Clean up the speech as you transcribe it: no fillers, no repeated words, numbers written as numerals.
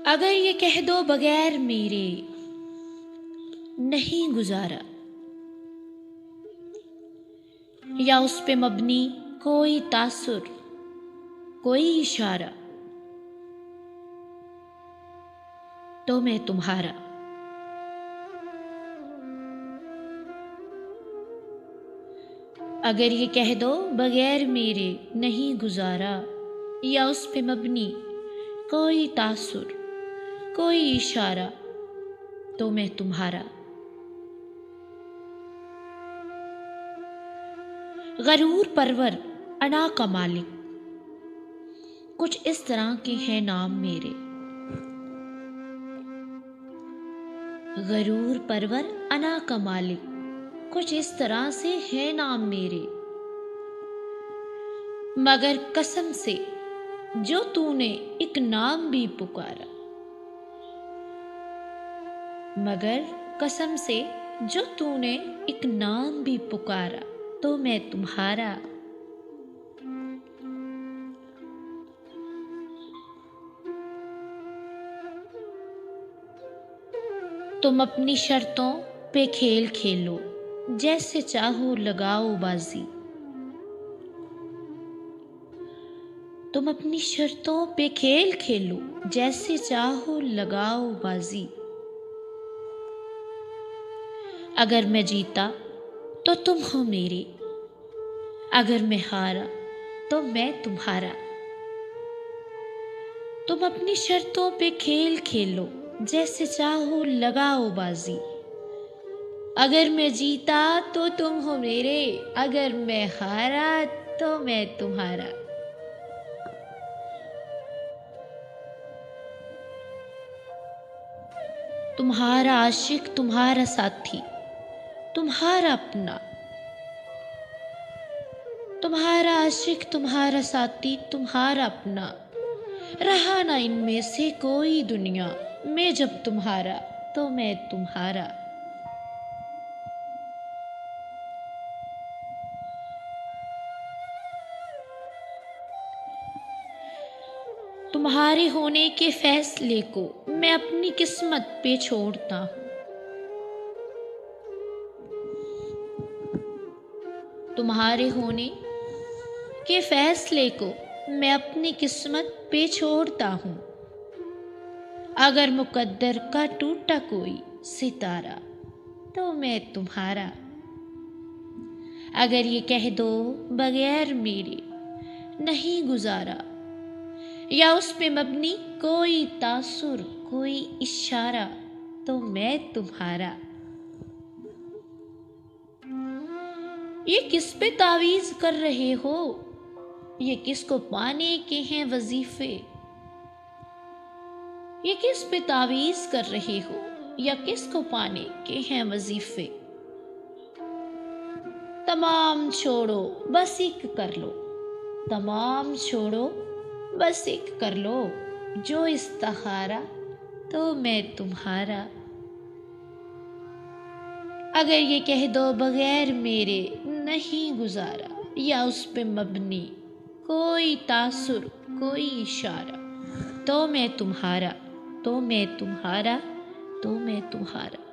अगर ये कह दो बगैर मेरे नहीं गुजारा, या उस पे मबनी कोई तासुर कोई इशारा, तो मैं तुम्हारा। अगर ये कह दो बगैर मेरे नहीं गुजारा, या उस पे मबनी कोई तासुर कोई इशारा, तो मैं तुम्हारा। गरूर परवर अना का मालिक, कुछ इस तरह के हैं नाम मेरे। गरूर परवर अना का मालिक, कुछ इस तरह से है नाम मेरे। मगर कसम से जो तूने एक नाम भी पुकारा, मगर कसम से जो तूने एक नाम भी पुकारा, तो मैं तुम्हारा। तुम अपनी शर्तों पे खेल खेलो, जैसे चाहो लगाओ बाजी। तुम अपनी शर्तों पे खेल खेलो, जैसे चाहो लगाओ बाजी। अगर मैं जीता तो तुम हो मेरे, अगर मैं हारा तो मैं तुम्हारा। तुम अपनी शर्तों पे खेल खेलो, जैसे चाहो लगाओ बाजी। अगर मैं जीता तो तुम हो मेरे, अगर मैं हारा तो मैं तुम्हारा। तुम्हारा आशिक तुम्हारा साथी तुम्हारा अपना, तुम्हारा आशिक तुम्हारा साथी तुम्हारा अपना। रहा ना इनमें से कोई दुनिया में जब तुम्हारा, तो मैं तुम्हारा। तुम्हारे होने के फैसले को मैं अपनी किस्मत पे छोड़ता हूँ। तुम्हारे होने के फैसले को मैं अपनी किस्मत पे छोड़ता हूँ। अगर मुकद्दर का टूटा कोई सितारा, तो मैं तुम्हारा। अगर ये कह दो बगैर मेरे नहीं गुजारा, या उस पे मबनी कोई तासुर कोई इशारा, तो मैं तुम्हारा। ये किस पे तावीज़ कर रहे हो, ये किसको पाने के हैं वजीफे। ये किस पे तावीज़ कर रहे हो, या किसको पाने के हैं वजीफे। तमाम छोड़ो बस एक कर लो, तमाम छोड़ो बस एक कर लो। जो इस्ताहारा तो मैं तुम्हारा। अगर ये कह दो बगैर मेरे नहीं गुजारा, या उस पे मबनी कोई तासुर कोई इशारा, तो मैं तुम्हारा, तो मैं तुम्हारा, तो मैं तुम्हारा।